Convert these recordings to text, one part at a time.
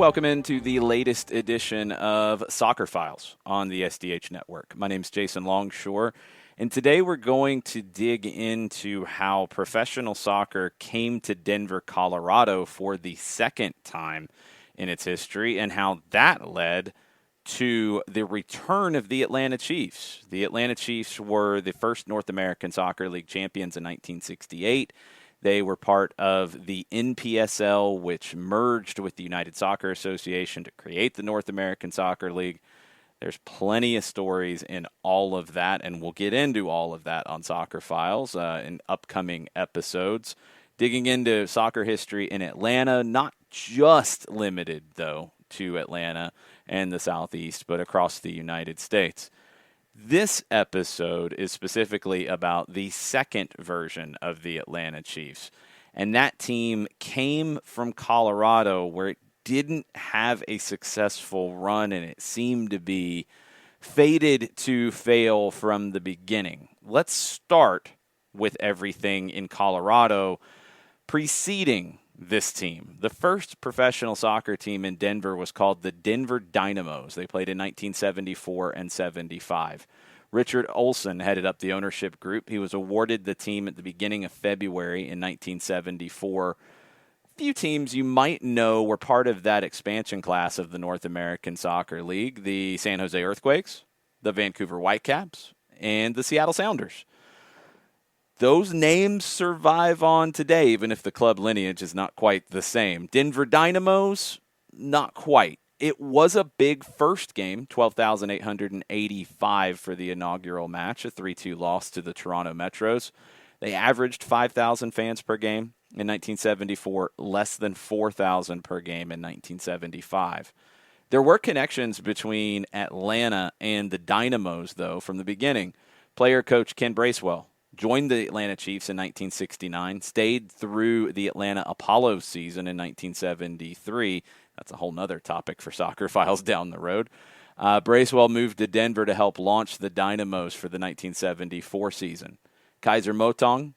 Welcome into the latest edition of Soccer Files on the SDH Network. My name is Jason Longshore, and today we're going to dig into how professional soccer came to Denver, Colorado for the second time in its history, and how that led to the return of the Atlanta Chiefs. The Atlanta Chiefs were the first North American Soccer League champions in 1968. They were part of the NPSL, which merged with the United Soccer Association to create the North American Soccer League. There's plenty of stories in all of that, and we'll get into all of that on Soccer Files in upcoming episodes. Digging into soccer history in Atlanta, not just limited, though, to Atlanta and the Southeast, but across the United States. This episode is specifically about the second version of the Atlanta Chiefs. And that team came from Colorado, where it didn't have a successful run, and it seemed to be fated to fail from the beginning. Let's start with everything in Colorado preceding this team. The first professional soccer team in Denver was called the Denver Dynamos. They played in 1974 and 75. Richard Olson headed up the ownership group. He was awarded the team at the beginning of February in 1974. A few teams you might know were part of that expansion class of the North American Soccer League: the San Jose Earthquakes, the Vancouver Whitecaps, and the Seattle Sounders. Those names survive on today, even if the club lineage is not quite the same. Denver Dynamos, not quite. It was a big first game, 12,885 for the inaugural match, a 3-2 loss to the Toronto Metros. They averaged 5,000 fans per game in 1974, less than 4,000 per game in 1975. There were connections between Atlanta and the Dynamos, though, from the beginning. Player-coach Ken Bracewell joined the Atlanta Chiefs in 1969, stayed through the Atlanta Apollo season in 1973. That's a whole nother topic for Soccer Files down the road. Bracewell moved to Denver to help launch the Dynamos for the 1974 season. Kaiser Motong,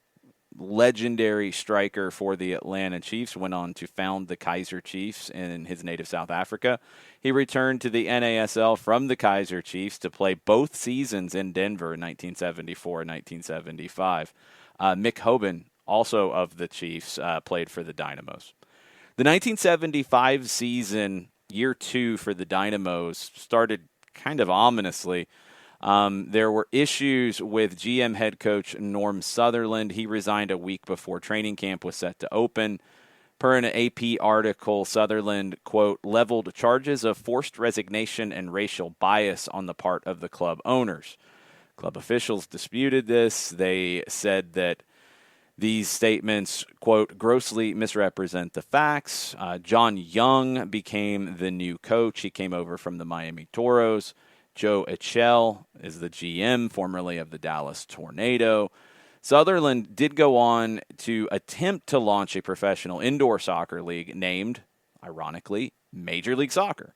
legendary striker for the Atlanta Chiefs, went on to found the Kaiser Chiefs in his native South Africa. He returned to the NASL from the Kaiser Chiefs to play both seasons in Denver in 1974 and 1975. Mick Hoban, also of the Chiefs, played for the Dynamos. The 1975 season, year two for the Dynamos, started kind of ominously. There were issues with GM head coach Norm Sutherland. He resigned a week before training camp was set to open. Per an AP article, Sutherland, quote, leveled charges of forced resignation and racial bias on the part of the club owners. Club officials disputed this. They said that these statements, quote, grossly misrepresent the facts. John Young became the new coach. He came over from the Miami Toros. Joe Echel is the GM, formerly of the Dallas Tornado. Sutherland did go on to attempt to launch a professional indoor soccer league named, ironically, Major League Soccer.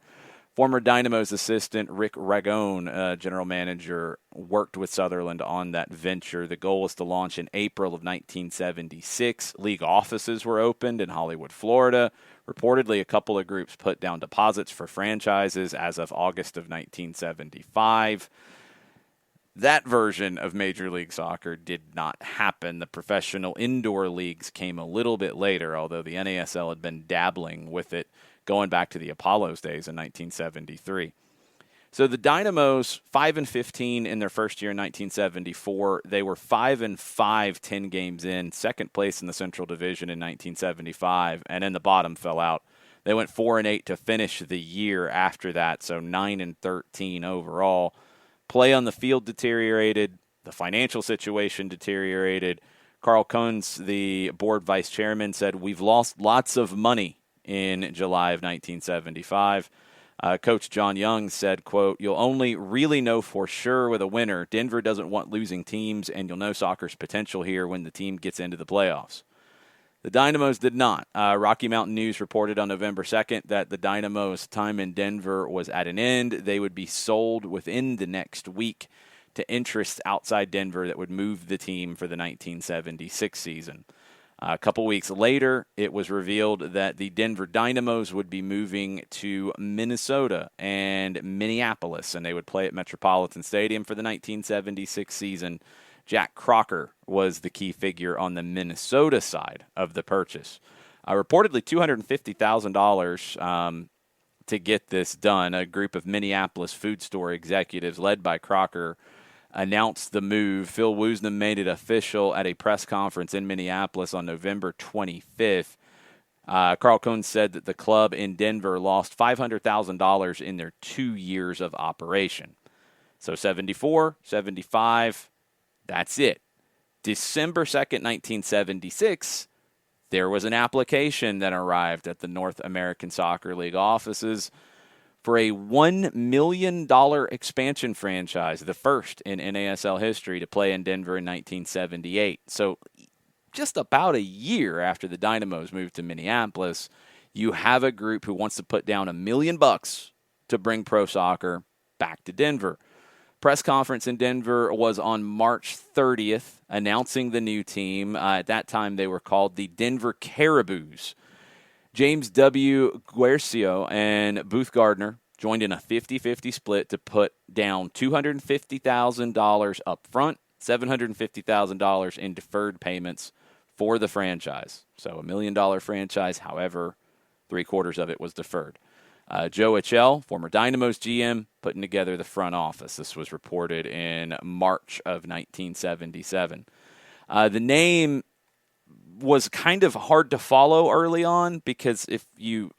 Former Dynamos assistant Rick Ragone, general manager, worked with Sutherland on that venture. The goal was to launch in April of 1976. League offices were opened in Hollywood, Florida. Reportedly, a couple of groups put down deposits for franchises as of August of 1975. That version of Major League Soccer did not happen. The professional indoor leagues came a little bit later, although the NASL had been dabbling with it going back to the Apollos days in 1973. So the Dynamos, 5-15 in their first year in 1974. They were 5-5 10 games in, second place in the Central Division in 1975, and then the bottom fell out. They went 4-8 to finish the year after that, so 9-13 overall. Play on the field deteriorated. The financial situation deteriorated. Carl Cohns, the board vice chairman, said, "We've lost lots of money in July of 1975. Coach John Young said, quote, "You'll only really know for sure with a winner. Denver doesn't want losing teams, and you'll know soccer's potential here when the team gets into the playoffs." The Dynamos did not. Rocky Mountain News reported on November 2nd that the Dynamos' time in Denver was at an end. They would be sold within the next week to interests outside Denver that would move the team for the 1976 season. A couple weeks later, it was revealed that the Denver Dynamos would be moving to Minnesota and Minneapolis, and they would play at Metropolitan Stadium for the 1976 season. Jack Crocker was the key figure on the Minnesota side of the purchase. Reportedly $250,000 to get this done. A group of Minneapolis food store executives led by Crocker announced the move. Phil Woosnam made it official at a press conference in Minneapolis on November 25th. Carl Cohn said that the club in Denver lost $500,000 in their 2 years of operation. So 74, 75, that's it. December 2nd, 1976, there was an application that arrived at the North American Soccer League offices for a $1 million expansion franchise, the first in NASL history to play in Denver in 1978. So just about a year after the Dynamos moved to Minneapolis, you have a group who wants to put down $1 million to bring pro soccer back to Denver. Press conference in Denver was on March 30th, announcing the new team. At that time, they were called the Denver Caribous. James W. Guercio and Booth Gardner joined in a 50-50 split to put down $250,000 up front, $750,000 in deferred payments for the franchise. So $1 million franchise, however, 3/4 of it was deferred. Joe Achell, former Dynamos GM, putting together the front office. This was reported in March of 1977. The name was kind of hard to follow early on because if you,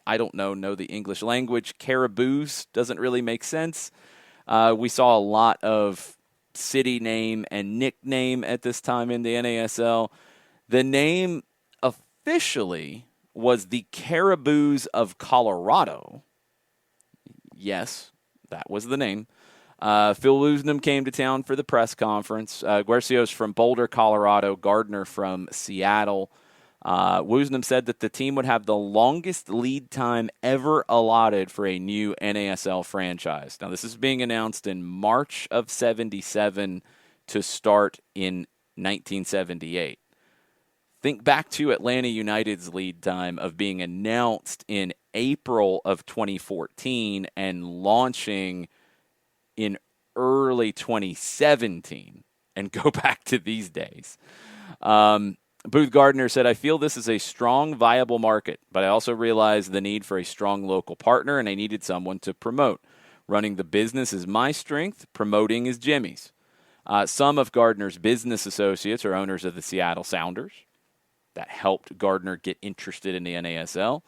I don't know the English language, Caribous doesn't really make sense. We saw a lot of city name and nickname at this time in the NASL. The name officially was the Caribous of Colorado. Yes, that was the name. Phil Woosnam came to town for the press conference. Guercio's from Boulder, Colorado. Gardner from Seattle. Woosnam said that the team would have the longest lead time ever allotted for a new NASL franchise. Now, this is being announced in March of 77 to start in 1978. Think back to Atlanta United's lead time of being announced in April of 2014 and launching in early 2017, and go back to these days. Booth Gardner said, I feel this is a strong, viable market, but I also realize the need for a strong local partner, and I needed someone to promote. Running the business is my strength. Promoting is Jimmy's. Some of Gardner's business associates are owners of the Seattle Sounders. That helped Gardner get interested in the NASL.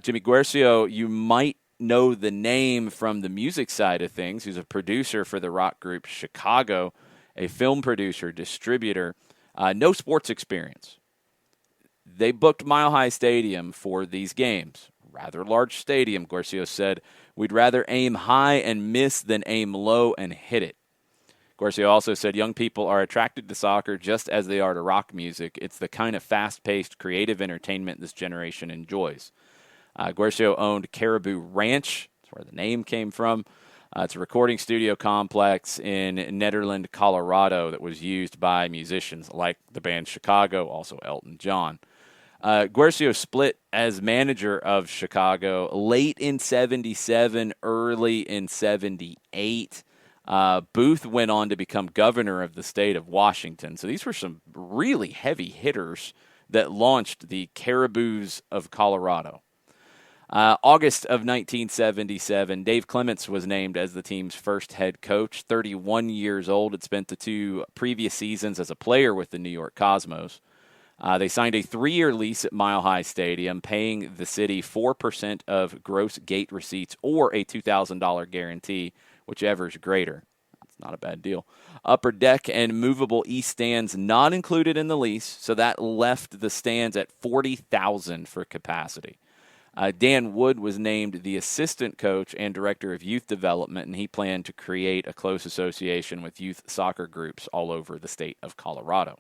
Jimmy Guercio, you might know the name from the music side of things. He's a producer for the rock group Chicago, a film producer, distributor. No sports experience. They booked Mile High Stadium for these games. Rather large stadium, Guercio said. We'd rather aim high and miss than aim low and hit it. Guercio also said young people are attracted to soccer just as they are to rock music. It's the kind of fast-paced, creative entertainment this generation enjoys. Guercio owned Caribou Ranch. That's where the name came from. It's a recording studio complex in Nederland, Colorado that was used by musicians like the band Chicago, also Elton John. Guercio split as manager of Chicago late in 77, early in 78. Booth went on to become governor of the state of Washington. So these were some really heavy hitters that launched the Caribous of Colorado. August of 1977, Dave Clements was named as the team's first head coach. 31 years old, had spent the 2 previous seasons as a player with the New York Cosmos. They signed a 3-year lease at Mile High Stadium, paying the city 4% of gross gate receipts or a $2,000 guarantee, whichever is greater. That's not a bad deal. Upper deck and movable east stands not included in the lease, so that left the stands at 40,000 for capacity. Dan Wood was named the assistant coach and director of youth development, and he planned to create a close association with youth soccer groups all over the state of Colorado.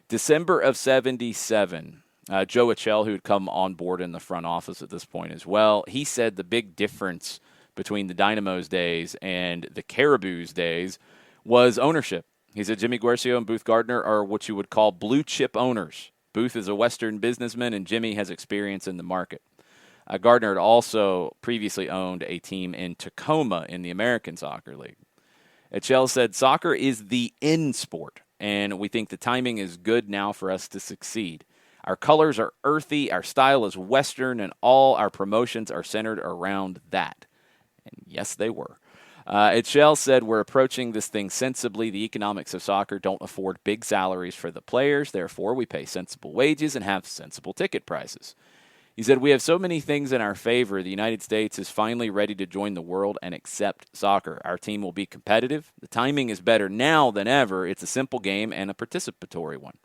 December of 77, Joe Achell, who had come on board in the front office at this point as well, he said the big difference between the Dynamos days and the Caribous days was ownership. He said Jimmy Guercio and Booth Gardner are what you would call blue chip owners. Booth is a Western businessman, and Jimmy has experience in the market. Gardner had also previously owned a team in Tacoma in the American Soccer League. Etchell said, soccer is the in sport, and we think the timing is good now for us to succeed. Our colors are earthy, our style is Western, and all our promotions are centered around that. And yes, they were. Etchell said, we're approaching this thing sensibly. The economics of soccer don't afford big salaries for the players. Therefore, we pay sensible wages and have sensible ticket prices. He said, we have so many things in our favor. The United States is finally ready to join the world and accept soccer. Our team will be competitive. The timing is better now than ever. It's a simple game and a participatory one.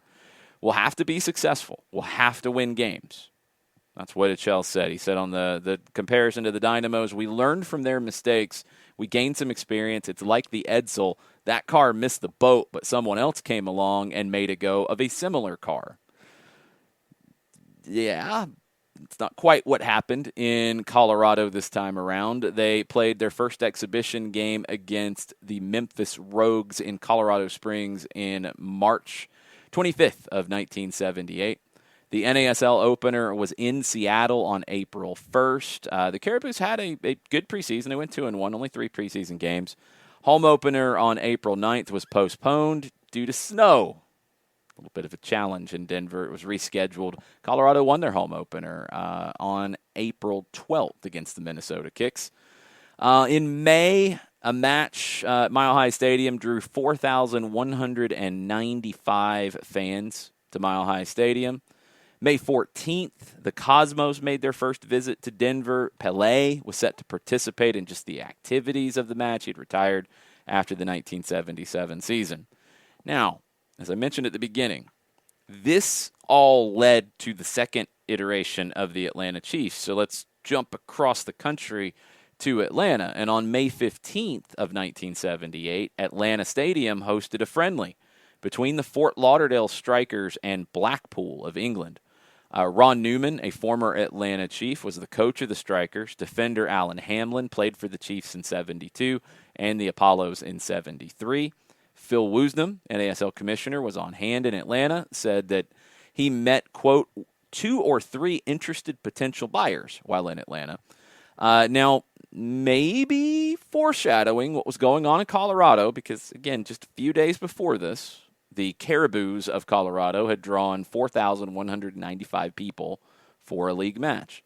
We'll have to be successful. We'll have to win games. That's what Etchell said. He said on the comparison to the Dynamos, we learned from their mistakes. We gained some experience. It's like the Edsel. That car missed the boat, but someone else came along and made a go of a similar car. Yeah, it's not quite what happened in Colorado this time around. They played their first exhibition game against the Memphis Rogues in Colorado Springs in March 25th of 1978. The NASL opener was in Seattle on April 1st. The Caribous had a good preseason. They went 2-1, only 3 preseason games. Home opener on April 9th was postponed due to snow. A little bit of a challenge in Denver. It was rescheduled. Colorado won their home opener on April 12th against the Minnesota Kicks. In May, a match at Mile High Stadium drew 4,195 fans to Mile High Stadium. May 14th, the Cosmos made their first visit to Denver. Pelé was set to participate in just the activities of the match. He'd retired after the 1977 season. Now, as I mentioned at the beginning, this all led to the second iteration of the Atlanta Chiefs. So let's jump across the country to Atlanta. And on May 15th of 1978, Atlanta Stadium hosted a friendly between the Fort Lauderdale Strikers and Blackpool of England. Ron Newman, a former Atlanta Chief, was the coach of the Strikers. Defender Alan Hamlin played for the Chiefs in 72 and the Apollos in 73. Phil Woosnam, NASL commissioner, was on hand in Atlanta, said that he met, quote, 2 or 3 interested potential buyers while in Atlanta. Now, maybe foreshadowing what was going on in Colorado, because, again, just a few days before this, the Caribous of Colorado had drawn 4,195 people for a league match.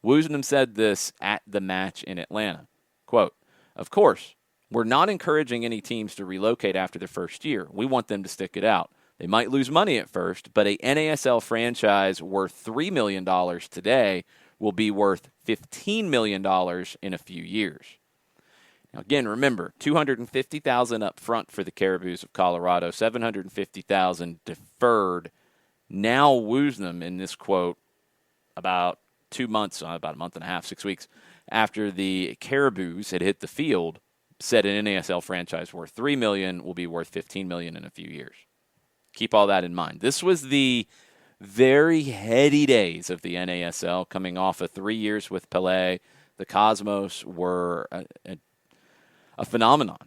Woosnam said this at the match in Atlanta. Quote, of course, we're not encouraging any teams to relocate after their first year. We want them to stick it out. They might lose money at first, but a NASL franchise worth $3 million today will be worth $15 million in a few years. Now, again, remember, $250,000 up front for the Caribous of Colorado, $750,000 deferred. Now Woosnam, in this quote, about 2 months, about a month and a half, 6 weeks, after the Caribous had hit the field, said an NASL franchise worth $3 million will be worth $15 million in a few years. Keep all that in mind. This was the very heady days of the NASL, coming off of 3 years with Pelé. The Cosmos were a phenomenon.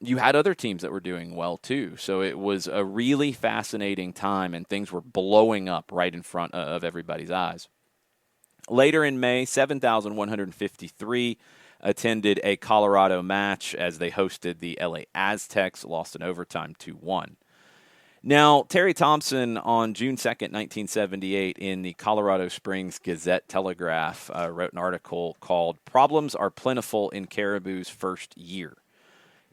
You had other teams that were doing well, too. So it was a really fascinating time, and things were blowing up right in front of everybody's eyes. Later in May, 7,153 attended a Colorado match as they hosted the LA Aztecs, lost in overtime 2-1. Now, Terry Thompson on June 2nd, 1978, in the Colorado Springs Gazette-Telegraph, wrote an article called Problems Are Plentiful in Caribou's First Year.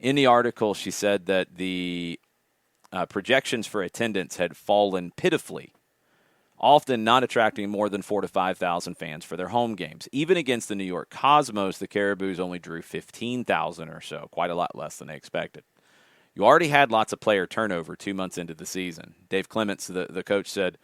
In the article, she said that the projections for attendance had fallen pitifully, often not attracting more than 4,000 to 5,000 fans for their home games. Even against the New York Cosmos, the Caribous only drew 15,000 or so, quite a lot less than they expected. You already had lots of player turnover 2 months into the season. Dave Clements, the coach, said,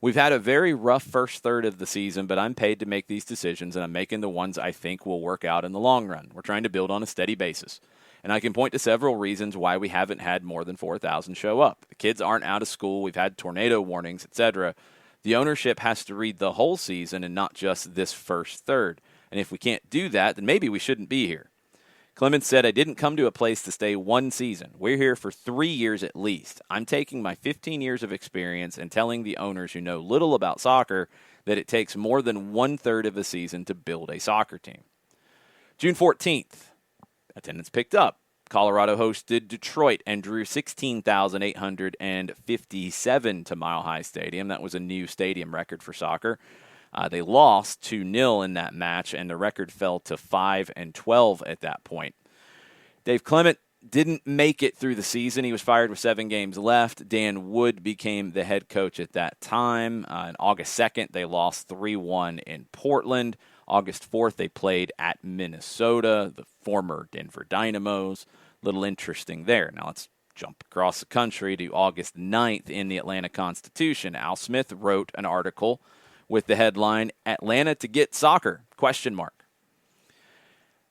we've had a very rough first third of the season, but I'm paid to make these decisions, and I'm making the ones I think will work out in the long run. We're trying to build on a steady basis. And I can point to several reasons why we haven't had more than 4,000 show up. The kids aren't out of school. We've had tornado warnings, etc. The ownership has to read the whole season and not just this first third. And if we can't do that, then maybe we shouldn't be here. Clemens said, "I didn't come to a place to stay one season. We're here for 3 years at least. I'm taking my 15 years of experience and telling the owners who know little about soccer that it takes more than 1/3 of a season to build a soccer team." June 14th, attendance picked up. Colorado hosted Detroit and drew 16,857 to Mile High Stadium. That was a new stadium record for soccer. They lost 2-0 in that match, and the record fell to 5-12 at that point. Dave Clement didn't make it through the season. He was fired with 7 games left. Dan Wood became the head coach at that time. On August 2nd, they lost 3-1 in Portland. August 4th, they played at Minnesota, the former Denver Dynamos. Little interesting there. Now let's jump across the country to August 9th in the Atlanta Constitution. Al Smith wrote an article with the headline, "Atlanta to get soccer?" ?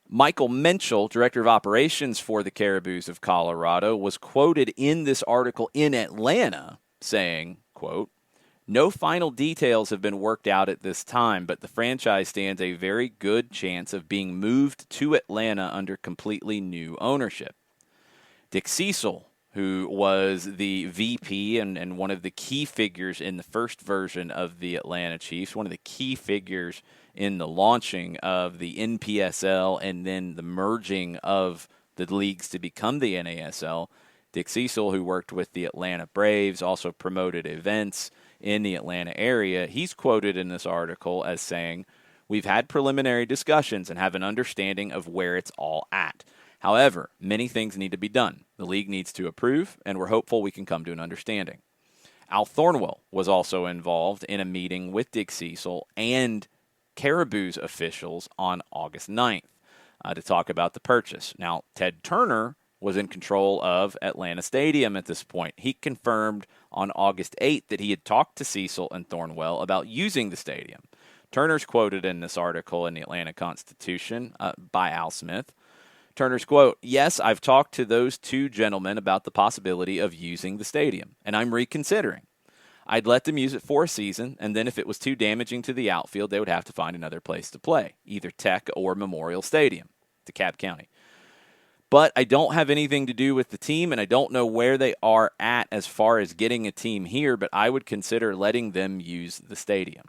Michael Menschel, director of operations for the Caribous of Colorado, was quoted in this article in Atlanta saying, quote, "No final details have been worked out at this time, but the franchise stands a very good chance of being moved to Atlanta under completely new ownership." Dick Cecil, who was the VP and one of the key figures in the first version of the Atlanta Chiefs, one of the key figures in the launching of the NPSL and then the merging of the leagues to become the NASL. Dick Cecil, who worked with the Atlanta Braves, also promoted events in the Atlanta area. He's quoted in this article as saying, "We've had preliminary discussions and have an understanding of where it's all at. However, many things need to be done. The league needs to approve, and we're hopeful we can come to an understanding." Al Thornwell was also involved in a meeting with Dick Cecil and Caribous officials on August 9th to talk about the purchase. Now, Ted Turner was in control of Atlanta Stadium at this point. He confirmed on August 8th that he had talked to Cecil and Thornwell about using the stadium. Turner's quoted in this article in the Atlanta Constitution by Al Smith. Turner's quote, "Yes, I've talked to those 2 gentlemen about the possibility of using the stadium, and I'm reconsidering. I'd let them use it for a season, and then if it was too damaging to the outfield, they would have to find another place to play, either Tech or Memorial Stadium, DeKalb County. But I don't have anything to do with the team, and I don't know where they are at as far as getting a team here, but I would consider letting them use the stadium."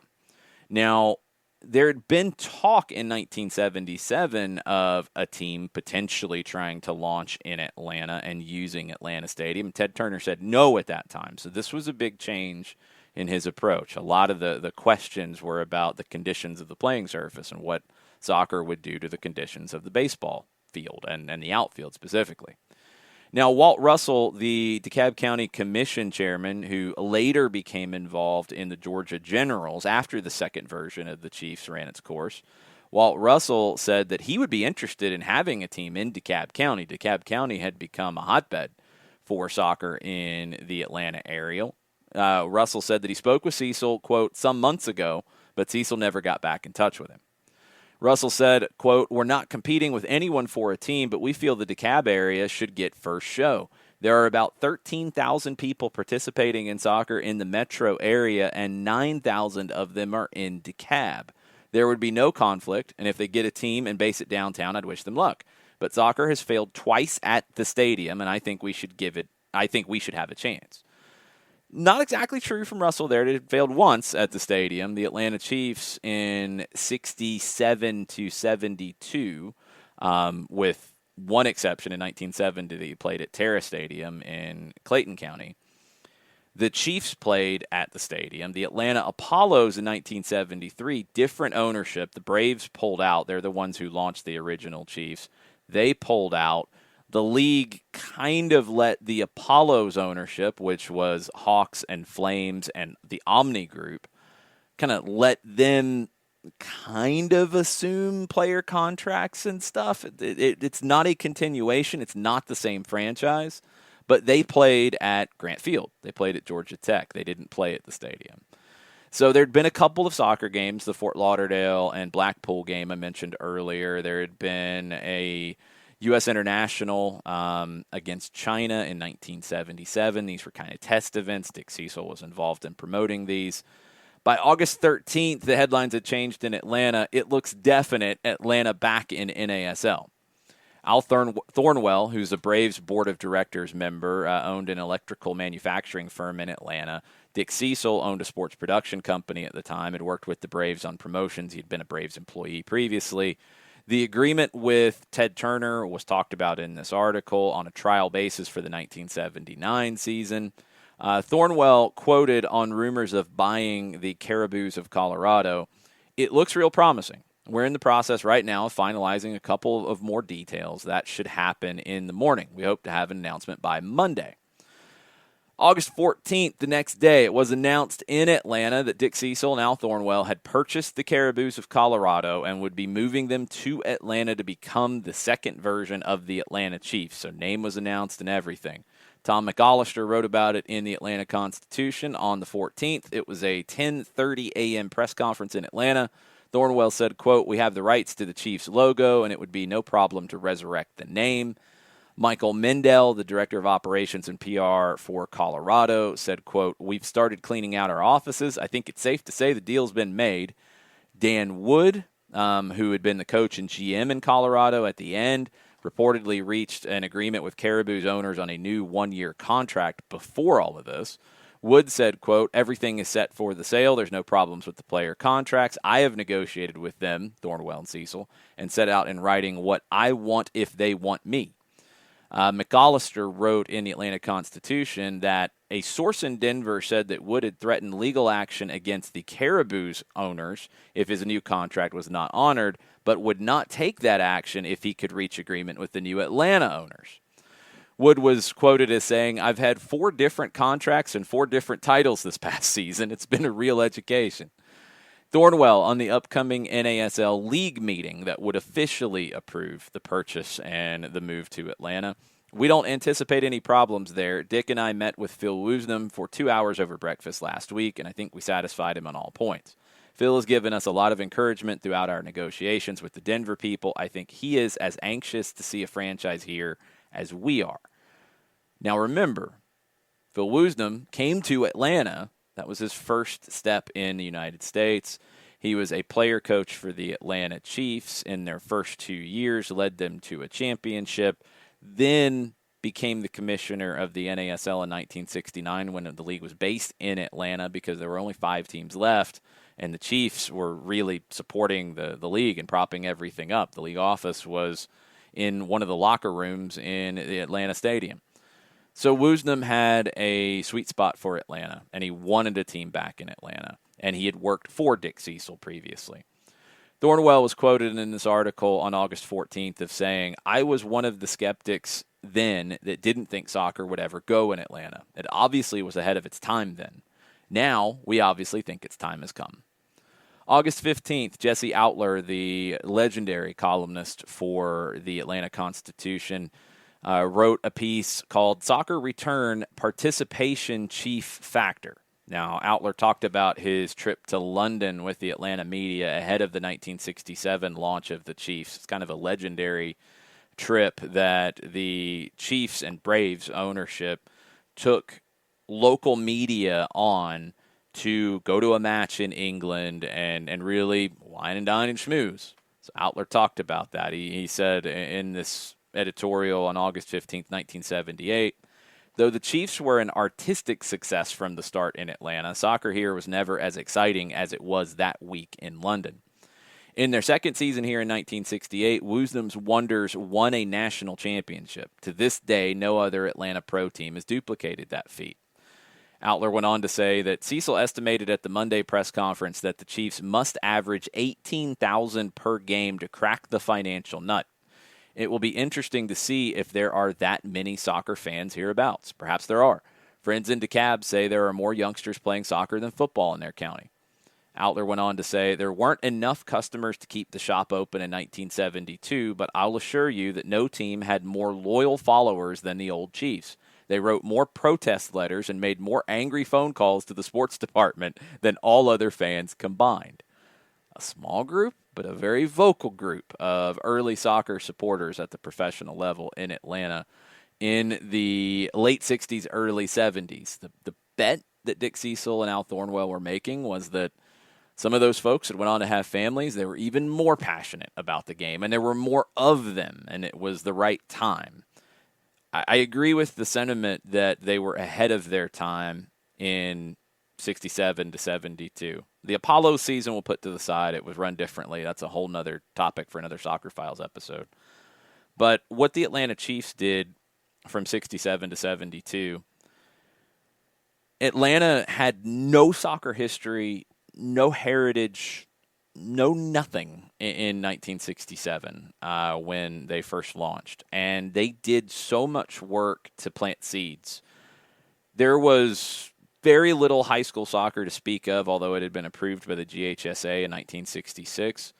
Now, there had been talk in 1977 of a team potentially trying to launch in Atlanta and using Atlanta Stadium. Ted Turner said no at that time. So this was a big change in his approach. A lot of the questions were about the conditions of the playing surface and what soccer would do to the conditions of the baseball field and the outfield specifically. Now, Walt Russell, the DeKalb County Commission chairman, who later became involved in the Georgia Generals after the second version of the Chiefs ran its course, Walt Russell said that he would be interested in having a team in DeKalb County. DeKalb County had become a hotbed for soccer in the Atlanta area. Russell said that he spoke with Cecil, quote, "some months ago, but Cecil never got back in touch with him." Russell said, quote, "We're not competing with anyone for a team, but we feel the DeKalb area should get first show. There are about 13,000 people participating in soccer in the metro area, and 9,000 of them are in DeKalb. There would be no conflict, and if they get a team and base it downtown, I'd wish them luck. But soccer has failed twice at the stadium, and I think we should have a chance." Not exactly true from Russell there. It failed once at the stadium. The Atlanta Chiefs in 67 to 72, with one exception in 1970, they played at Terra Stadium in Clayton County. The Chiefs played at the stadium. The Atlanta Apollos in 1973, different ownership. The Braves pulled out. They're the ones who launched the original Chiefs. They pulled out. The league kind of let the Apollos ownership, which was Hawks and Flames and the Omni Group, kind of let them kind of assume player contracts and stuff. It's not a continuation. It's not the same franchise, but they played at Grant Field. They played at Georgia Tech. They didn't play at the stadium. So there'd been a couple of soccer games, the Fort Lauderdale and Blackpool game I mentioned earlier. There had been a U.S. International against China in 1977. These were kind of test events. Dick Cecil was involved in promoting these. By August 13th, the headlines had changed in Atlanta. It looks definite, Atlanta back in NASL. Al Thornwell, who's a Braves board of directors member, owned an electrical manufacturing firm in Atlanta. Dick Cecil owned a sports production company at the time, had worked with the Braves on promotions. He'd been a Braves employee previously. The agreement with Ted Turner was talked about in this article on a trial basis for the 1979 season. Thornwell quoted on rumors of buying the Caribous of Colorado, "It looks real promising. We're in the process right now of finalizing a couple of more details. That should happen in the morning. We hope to have an announcement by Monday." August 14th, the next day, it was announced in Atlanta that Dick Cecil and Al Thornwell had purchased the Caribous of Colorado and would be moving them to Atlanta to become the second version of the Atlanta Chiefs. So name was announced and everything. Tom McAllister wrote about it in the Atlanta Constitution on the 14th. It was a 10:30 a.m. press conference in Atlanta. Thornwell said, quote, "We have the rights to the Chiefs logo, and it would be no problem to resurrect the name." Michael Mendel, the director of operations and PR for Colorado, said, quote, "We've started cleaning out our offices. I think it's safe to say the deal's been made." Dan Wood, who had been the coach and GM in Colorado at the end, reportedly reached an agreement with Caribou's owners on a new one-year contract before all of this. Wood said, quote, "Everything is set for the sale. There's no problems with the player contracts. I have negotiated with them," Thornwell and Cecil, "and set out in writing what I want if they want me." McAllister wrote in the Atlanta Constitution that a source in Denver said that Wood had threatened legal action against the Caribous owners if his new contract was not honored, but would not take that action if he could reach agreement with the new Atlanta owners. Wood was quoted as saying, "I've had 4 different contracts and 4 different titles this past season. It's been a real education." Thornwell on the upcoming NASL League meeting that would officially approve the purchase and the move to Atlanta. "We don't anticipate any problems there. Dick and I met with Phil Woosnam for 2 hours over breakfast last week, and I think we satisfied him on all points. Phil has given us a lot of encouragement throughout our negotiations with the Denver people. I think he is as anxious to see a franchise here as we are." Now remember, Phil Woosnam came to Atlanta. That was his first step in the United States. He was a player coach for the Atlanta Chiefs in their first 2 years, led them to a championship, then became the commissioner of the NASL in 1969 when the league was based in Atlanta because there were only 5 teams left, and the Chiefs were really supporting the league and propping everything up. The league office was in one of the locker rooms in the Atlanta Stadium. So Woosnam had a sweet spot for Atlanta, and he wanted a team back in Atlanta, and he had worked for Dick Cecil previously. Thornwell was quoted in this article on August 14th of saying, "I was one of the skeptics then that didn't think soccer would ever go in Atlanta. It obviously was ahead of its time then. Now, we obviously think its time has come." August 15th, Jesse Outler, the legendary columnist for the Atlanta Constitution, wrote a piece called "Soccer Return Participation Chief Factor." Now, Outler talked about his trip to London with the Atlanta media ahead of the 1967 launch of the Chiefs. It's kind of a legendary trip that the Chiefs and Braves ownership took local media on to go to a match in England and really wine and dine and schmooze. So Outler talked about that. He said in this editorial on August 15th, 1978, "Though the Chiefs were an artistic success from the start in Atlanta, soccer here was never as exciting as it was that week in London. In their second season here in 1968, Woosnam's Wonders won a national championship. To this day, no other Atlanta pro team has duplicated that feat." Outler went on to say that Cecil estimated at the Monday press conference that the Chiefs must average $18,000 per game to crack the financial nut. "It will be interesting to see if there are that many soccer fans hereabouts. Perhaps there are. Friends in DeKalb say there are more youngsters playing soccer than football in their county." Outler went on to say, "There weren't enough customers to keep the shop open in 1972, but I'll assure you that no team had more loyal followers than the old Chiefs. They wrote more protest letters and made more angry phone calls to the sports department than all other fans combined." A small group, but a very vocal group of early soccer supporters at the professional level in Atlanta in the late 60s, early 70s. The bet that Dick Cecil and Al Thornwell were making was that Some of those folks had went on to have families. They were even more passionate about the game, and there were more of them, and it was the right time. I agree with the sentiment that they were ahead of their time in 67 to 72. The Apollo season we'll put to the side. It was run differently. That's a whole nother topic for another Soccer Files episode. But what the Atlanta Chiefs did from 67 to 72, Atlanta had no soccer history, no heritage, no nothing in 1967 when they first launched. And they did so much work to plant seeds. There was very little high school soccer to speak of, although it had been approved by the GHSA in 1966.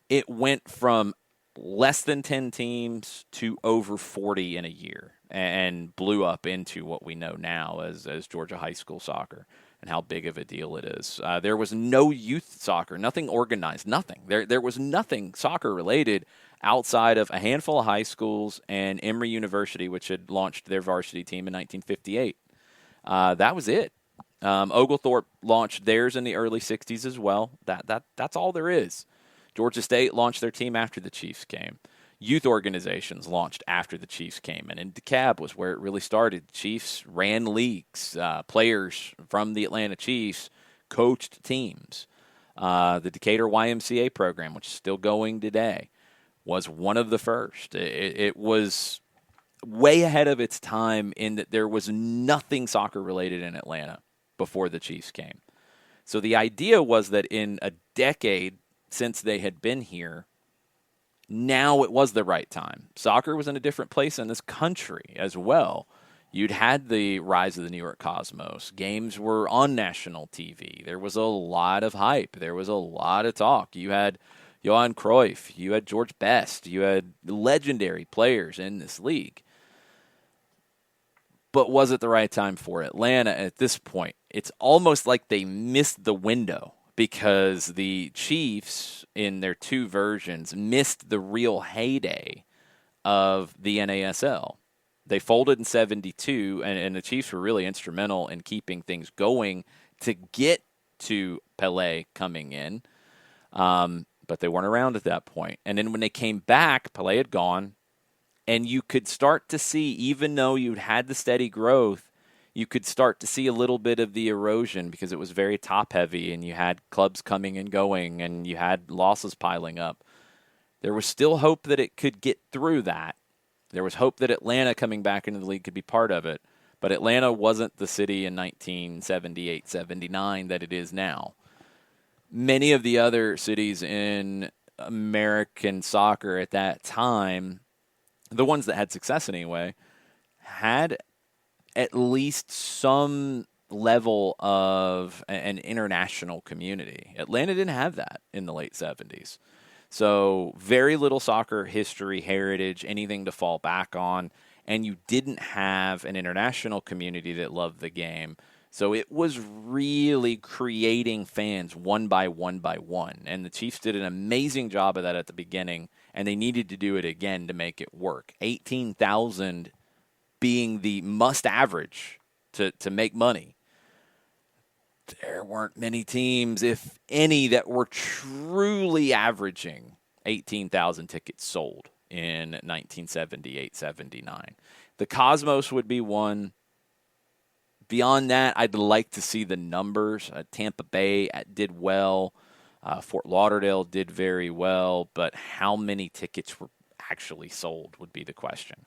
It went from less than 10 teams to over 40 in a year and blew up into what we know now as Georgia high school soccer and how big of a deal it is. There was no youth soccer, nothing organized, nothing. There was nothing soccer-related outside of a handful of high schools and Emory University, which had launched their varsity team in 1958. That was it. Oglethorpe launched theirs in the early 60s as well. That's all there is. Georgia State launched their team after the Chiefs came. Youth organizations launched after the Chiefs came. And in DeKalb was where it really started. The Chiefs ran leagues. Players from the Atlanta Chiefs coached teams. The Decatur YMCA program, which is still going today, was one of the first. It was way ahead of its time in that there was nothing soccer-related in Atlanta before the Chiefs came. So the idea was that in a decade since they had been here, now it was the right time. Soccer was in a different place in this country as well. You'd had the rise of the New York Cosmos. Games were on national TV. There was a lot of hype. There was a lot of talk. You had Johan Cruyff. You had George Best. You had legendary players in this league. But was it the right time for Atlanta at this point? It's almost like they missed the window because the Chiefs, in their two versions, missed the real heyday of the NASL. They folded in 72, and the Chiefs were really instrumental in keeping things going to get to Pelé coming in. But they weren't around at that point. And then when they came back, Pelé had gone. And you could start to see, even though you'd had the steady growth, you could start to see a little bit of the erosion because it was very top-heavy and you had clubs coming and going and you had losses piling up. There was still hope that it could get through that. There was hope that Atlanta coming back into the league could be part of it. But Atlanta wasn't the city in 1978-79 that it is now. Many of the other cities in American soccer at that time, the ones that had success anyway, had at least some level of an international community. Atlanta didn't have that in the late 70s. So very little soccer history, heritage, anything to fall back on, and you didn't have an international community that loved the game. So it was really creating fans one by one by one. And the Chiefs did an amazing job of that at the beginning, and they needed to do it again to make it work. 18,000 being the must average to make money. There weren't many teams, if any, that were truly averaging 18,000 tickets sold in 1978-79. The Cosmos would be one. Beyond that, I'd like to see the numbers. Tampa Bay did well. Fort Lauderdale did very well. But how many tickets were actually sold would be the question.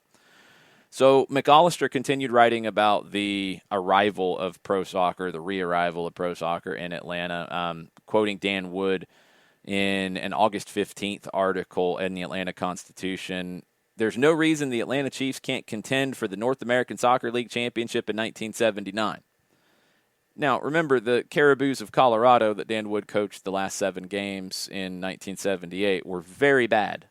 So McAllister continued writing about the arrival of pro soccer, the re-arrival of pro soccer in Atlanta, quoting Dan Wood in an August 15th article in the Atlanta Constitution. There's no reason the Atlanta Chiefs can't contend for the North American Soccer League Championship in 1979. Now, remember, the Caribous of Colorado that Dan Wood coached the last 7 games in 1978 were very bad.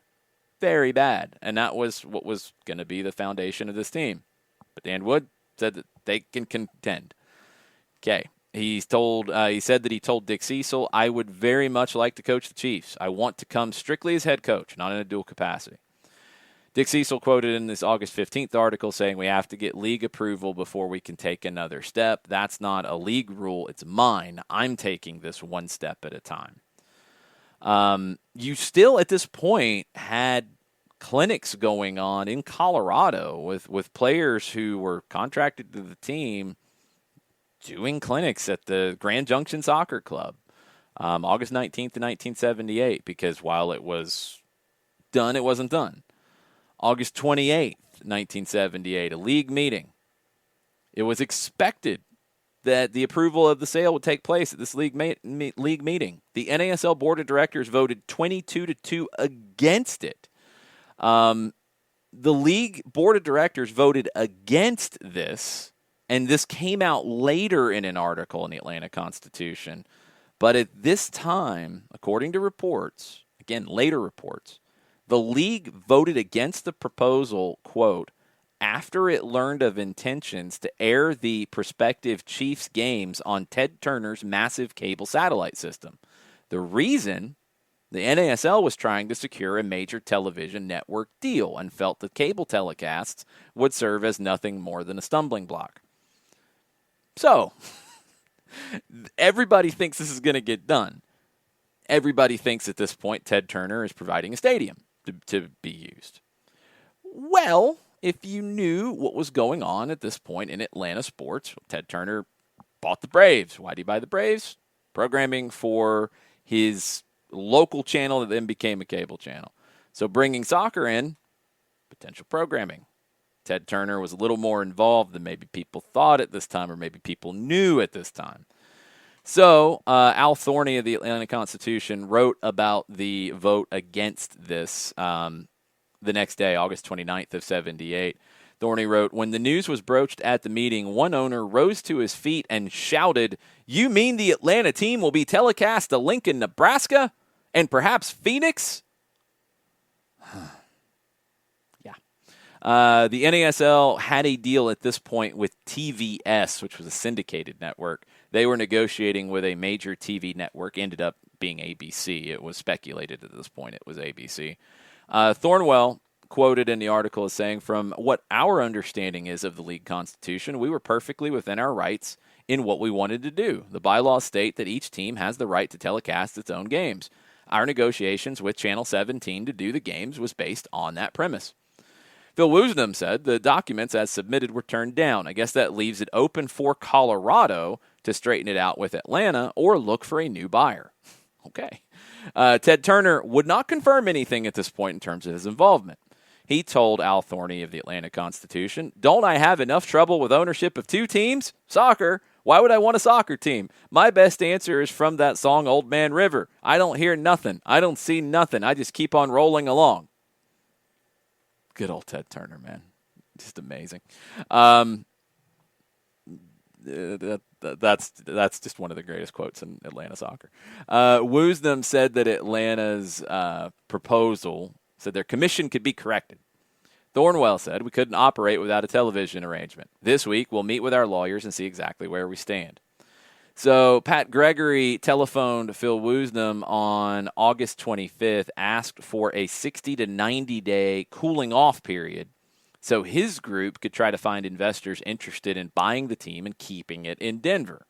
Very bad. And that was what was going to be the foundation of this team. But Dan Wood said that they can contend. Okay. He said that he told Dick Cecil, I would very much like to coach the Chiefs. I want to come strictly as head coach, not in a dual capacity. Dick Cecil quoted in this August 15th article saying, "We have to get league approval before we can take another step. That's not a league rule. It's mine. I'm taking this one step at a time." You still, at this point, had clinics going on in Colorado with players who were contracted to the team doing clinics at the Grand Junction Soccer Club, August 19th, 1978, because while it was done, it wasn't done. August 28th, 1978, a league meeting. It was expected that the approval of the sale would take place at this league meeting. The NASL Board of Directors voted 22-2 against it. The league Board of Directors voted against this, and this came out later in an article in the Atlanta Constitution. But at this time, according to reports, again, later reports, the league voted against the proposal, quote, after it learned of intentions to air the prospective Chiefs games on Ted Turner's massive cable satellite system. The reason, the NASL was trying to secure a major television network deal and felt that cable telecasts would serve as nothing more than a stumbling block. So, everybody thinks this is going to get done. Everybody thinks at this point Ted Turner is providing a stadium to be used. Well, if you knew what was going on at this point in Atlanta sports, Ted Turner bought the Braves. Why did he buy the Braves? Programming for his local channel that then became a cable channel. So bringing soccer in, potential programming. Ted Turner was a little more involved than maybe people thought at this time, or maybe people knew at this time. So Al Thorney of the Atlanta Constitution wrote about the vote against this the next day, August 29th of 78. Thorney wrote, "When the news was broached at the meeting, one owner rose to his feet and shouted, 'You mean the Atlanta team will be telecast to Lincoln, Nebraska, and perhaps Phoenix?'" Yeah. The NASL had a deal at this point with TVS, which was a syndicated network. They were negotiating with a major TV network, ended up being ABC. It was speculated at this point it was ABC. Thornwell quoted in the article as saying, "From what our understanding is of the league constitution, we were perfectly within our rights in what we wanted to do. The bylaws state that each team has the right to telecast its own games. Our negotiations with Channel 17 to do the games was based on that premise." Phil Woosnam said the documents as submitted were turned down. I guess that leaves it open for Colorado to straighten it out with Atlanta or look for a new buyer. Okay. Ted Turner would not confirm anything at this point in terms of his involvement. He told Al Thorney of the Atlanta Constitution, "Don't I have enough trouble with ownership of two teams? Soccer? Why would I want a soccer team? My best answer is from that song Old Man River. I don't hear nothing. I don't see nothing. I just keep on rolling along." Good old Ted Turner, man. Just amazing. That's just one of the greatest quotes in Atlanta soccer. Woosnam said that Atlanta's proposal said their commission could be corrected. Thornwell said we couldn't operate without a television arrangement. This week we'll meet with our lawyers and see exactly where we stand. So Pat Gregory telephoned Phil Woosnam on August 25th, asked for a 60 to 90-day cooling-off period so his group could try to find investors interested in buying the team and keeping it in Denver.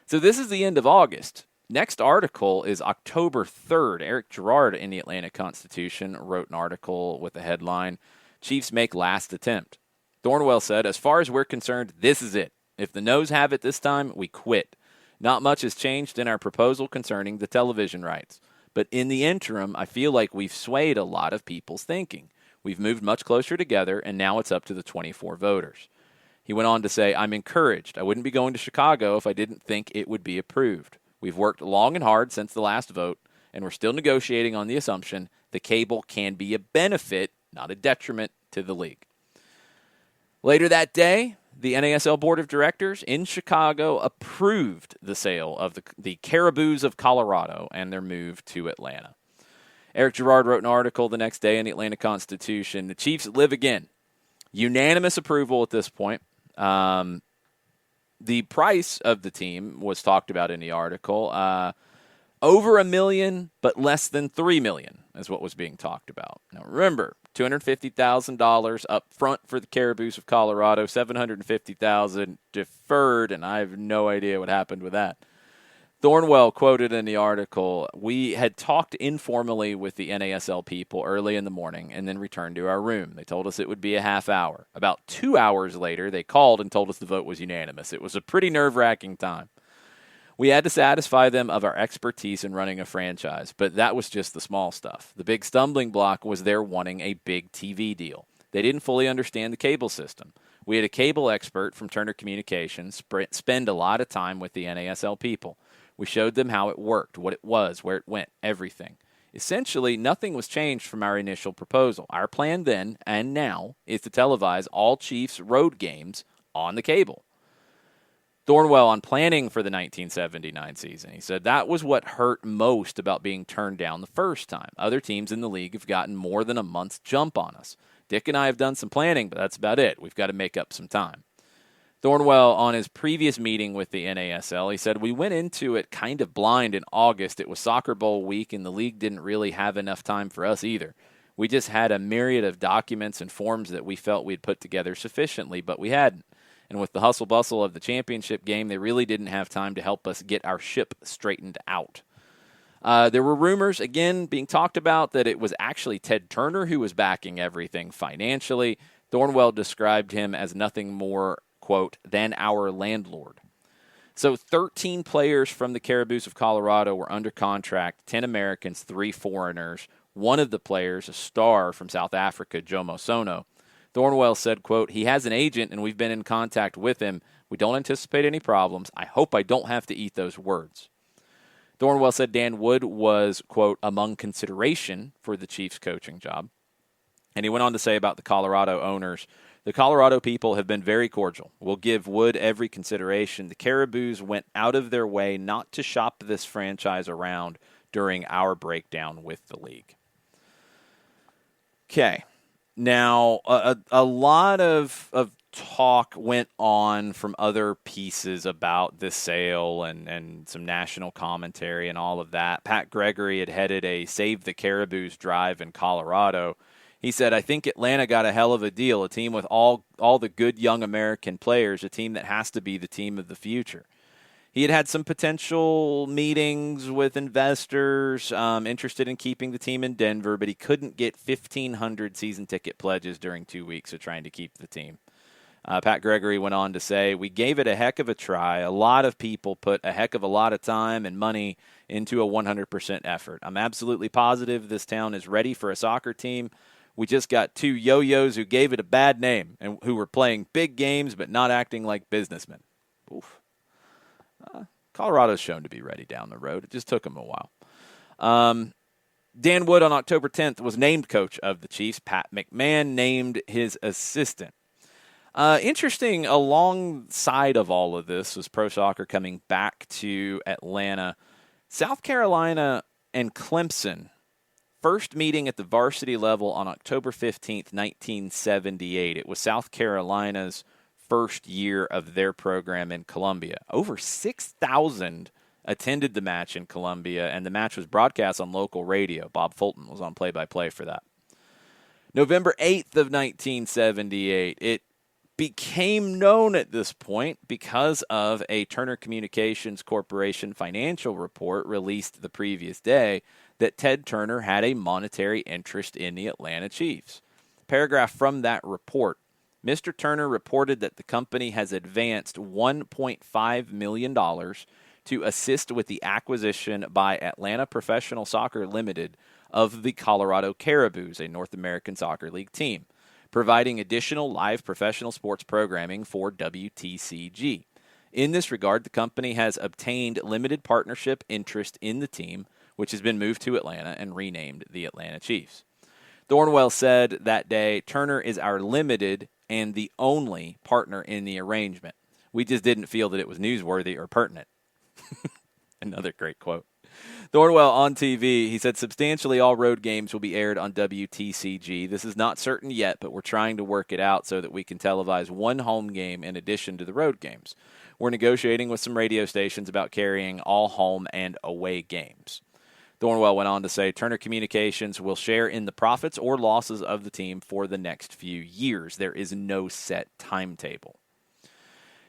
So this is the end of August. Next article is October 3rd. Eric Girard in the Atlanta Constitution wrote an article with the headline, "Chiefs Make Last Attempt." Thornwell said, "As far as we're concerned, this is it. If the no's have it this time, we quit. Not much has changed in our proposal concerning the television rights. But in the interim, I feel like we've swayed a lot of people's thinking. We've moved much closer together, and now it's up to the 24 voters." He went on to say, "I'm encouraged. I wouldn't be going to Chicago if I didn't think it would be approved. We've worked long and hard since the last vote, and we're still negotiating on the assumption the cable can be a benefit, not a detriment, to the league." Later that day, the NASL Board of Directors in Chicago approved the sale of the Caribous of Colorado and their move to Atlanta. Eric Girard wrote an article the next day in the Atlanta Constitution. The Chiefs live again. Unanimous approval at this point. The price of the team was talked about in the article. Over $1 million, but less than $3 million is what was being talked about. Now remember, $250,000 up front for the Caribous of Colorado, $750,000 deferred, and I have no idea what happened with that. Thornwell quoted in the article, "We had talked informally with the NASL people early in the morning and then returned to our room. They told us it would be a half hour. About 2 hours later, they called and told us the vote was unanimous. It was a pretty nerve-wracking time. We had to satisfy them of our expertise in running a franchise, but that was just the small stuff. The big stumbling block was their wanting a big TV deal. They didn't fully understand the cable system. We had a cable expert from Turner Communications spend a lot of time with the NASL people. We showed them how it worked, what it was, where it went, everything. Essentially, nothing was changed from our initial proposal. Our plan then and now is to televise all Chiefs road games on the cable." Thornwell, on planning for the 1979 season, he said, "That was what hurt most about being turned down the first time. Other teams in the league have gotten more than a month's jump on us. Dick and I have done some planning, but that's about it. We've got to make up some time." Thornwell, on his previous meeting with the NASL, he said, "We went into it kind of blind in August. It was Soccer Bowl week, and the league didn't really have enough time for us either. We just had a myriad of documents and forms that we felt we'd put together sufficiently, but we hadn't. And with the hustle-bustle of the championship game, they really didn't have time to help us get our ship straightened out." There were rumors, again, being talked about that it was actually Ted Turner who was backing everything financially. Thornwell described him as nothing more, quote, "than our landlord." So 13 players from the Caribous of Colorado were under contract, 10 Americans, 3 foreigners. One of the players, a star from South Africa, Jomo Sono. Thornwell said, quote, "He has an agent, and we've been in contact with him. We don't anticipate any problems. I hope I don't have to eat those words." Thornwell said Dan Wood was, quote, "among consideration for the Chiefs coaching job." And he went on to say about the Colorado owners, "The Colorado people have been very cordial. We'll give Wood every consideration. The Caribous went out of their way not to shop this franchise around during our breakdown with the league." Okay. Now, a lot of talk went on from other pieces about this sale and some national commentary and all of that. Pat Gregory had headed a Save the Caribous drive in Colorado. He said, "I think Atlanta got a hell of a deal, a team with all the good young American players, a team that has to be the team of the future." He had some potential meetings with investors interested in keeping the team in Denver, but he couldn't get 1,500 season ticket pledges during 2 weeks of trying to keep the team. Pat Gregory went on to say, "We gave it a heck of a try. A lot of people put a heck of a lot of time and money into a 100% effort. I'm absolutely positive this town is ready for a soccer team. We just got 2 yo-yos who gave it a bad name and who were playing big games but not acting like businessmen." Oof. Colorado's shown to be ready down the road. It just took them a while. Dan Wood on October 10th was named coach of the Chiefs. Pat McMahon named his assistant. Interesting, alongside of all of this was pro soccer coming back to Atlanta. South Carolina and Clemson, first meeting at the varsity level on October 15th, 1978. It was South Carolina's first year of their program in Columbia. Over 6,000 attended the match in Columbia, and the match was broadcast on local radio. Bob Fulton was on play-by-play for that. November 8th of 1978, it became known at this point because of a Turner Communications Corporation financial report released the previous day that Ted Turner had a monetary interest in the Atlanta Chiefs. Paragraph from that report: Mr. Turner reported that the company has advanced $1.5 million to assist with the acquisition by Atlanta Professional Soccer Limited of the Colorado Caribous, a North American Soccer League team, providing additional live professional sports programming for WTCG. In this regard, the company has obtained limited partnership interest in the team, which has been moved to Atlanta and renamed the Atlanta Chiefs. Thornwell said that day, "Turner is our limited and the only partner in the arrangement. We just didn't feel that it was newsworthy or pertinent." Another great quote. Thornwell on TV, he said substantially all road games will be aired on WTCG. This is not certain yet, but we're trying to work it out so that we can televise one home game in addition to the road games. We're negotiating with some radio stations about carrying all home and away games. Thornwell went on to say Turner Communications will share in the profits or losses of the team for the next few years. There is no set timetable.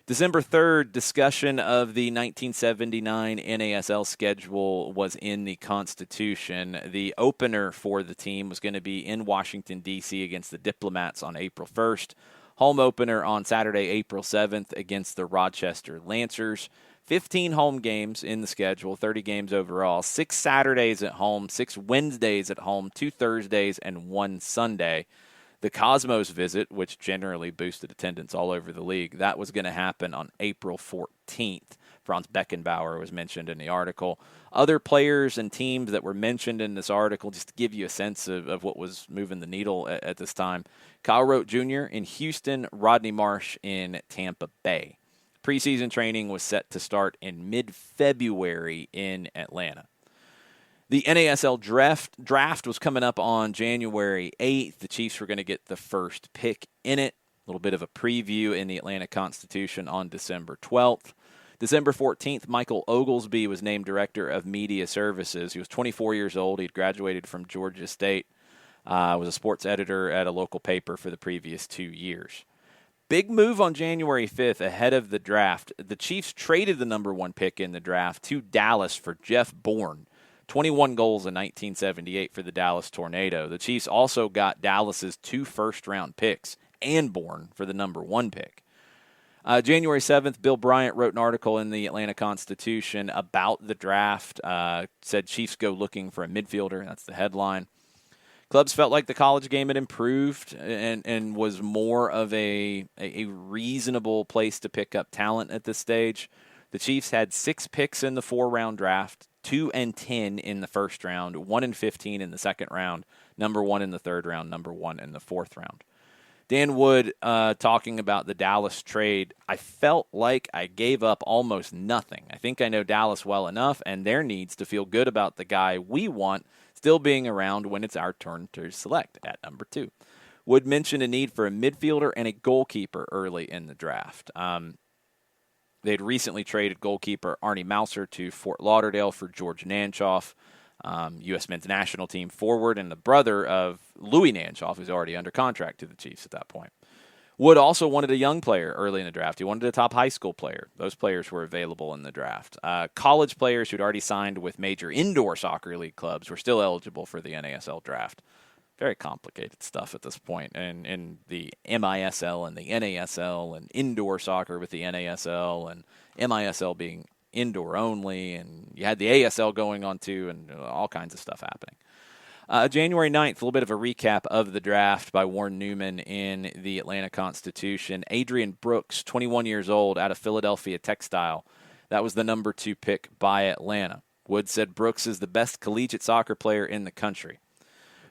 December 3rd, discussion of the 1979 NASL schedule was in the Constitution. The opener for the team was going to be in Washington, D.C. against the Diplomats on April 1st. Home opener on Saturday, April 7th against the Rochester Lancers. 15 home games in the schedule, 30 games overall. 6 Saturdays at home, 6 Wednesdays at home, 2 Thursdays, and 1 Sunday. The Cosmos visit, which generally boosted attendance all over the league, that was going to happen on April 14th. Franz Beckenbauer was mentioned in the article. Other players and teams that were mentioned in this article, just to give you a sense of what was moving the needle at this time. Kyle Rote Jr. in Houston, Rodney Marsh in Tampa Bay. Preseason training was set to start in mid-February in Atlanta. The NASL draft was coming up on January 8th. The Chiefs were going to get the first pick in it. A little bit of a preview in the Atlanta Constitution on December 12th. December 14th, Michael Oglesby was named Director of Media Services. He was 24 years old. He'd graduated from Georgia State. Was a sports editor at a local paper for the previous 2 years. Big move on January 5th ahead of the draft. The Chiefs traded the number 1 pick in the draft to Dallas for Jeff Bourne. 21 goals in 1978 for the Dallas Tornado. The Chiefs also got Dallas's 2 first-round picks and Bourne for the number 1 pick. January 7th, Bill Bryant wrote an article in the Atlanta Constitution about the draft. Said Chiefs go looking for a midfielder. That's the headline. Clubs felt like the college game had improved and was more of a reasonable place to pick up talent at this stage. The Chiefs had 6 picks in the 4-round draft, 2 and 10 in the first round, 1 and 15 in the second round, number 1 in the third round, number 1 in the fourth round. Dan Wood talking about the Dallas trade. I felt like I gave up almost nothing. I think I know Dallas well enough and their needs to feel good about the guy we want still being around when it's our turn to select at number 2. Wood mentioned a need for a midfielder and a goalkeeper early in the draft. They'd recently traded goalkeeper Arnie Mouser to Fort Lauderdale for George Nanchoff, U.S. men's national team forward and the brother of Louis Nanchoff, who's already under contract to the Chiefs at that point. Wood also wanted a young player early in the draft. He wanted a top high school player. Those players were available in the draft. College players who'd already signed with major indoor soccer league clubs were still eligible for the NASL draft. Very complicated stuff at this point. And in the MISL and the NASL and indoor soccer with the NASL and MISL being indoor only. And you had the ASL going on too and all kinds of stuff happening. January 9th, a little bit of a recap of the draft by Warren Newman in the Atlanta Constitution. Adrian Brooks, 21 years old, out of Philadelphia Textile. That was the number 2 pick by Atlanta. Wood said Brooks is the best collegiate soccer player in the country.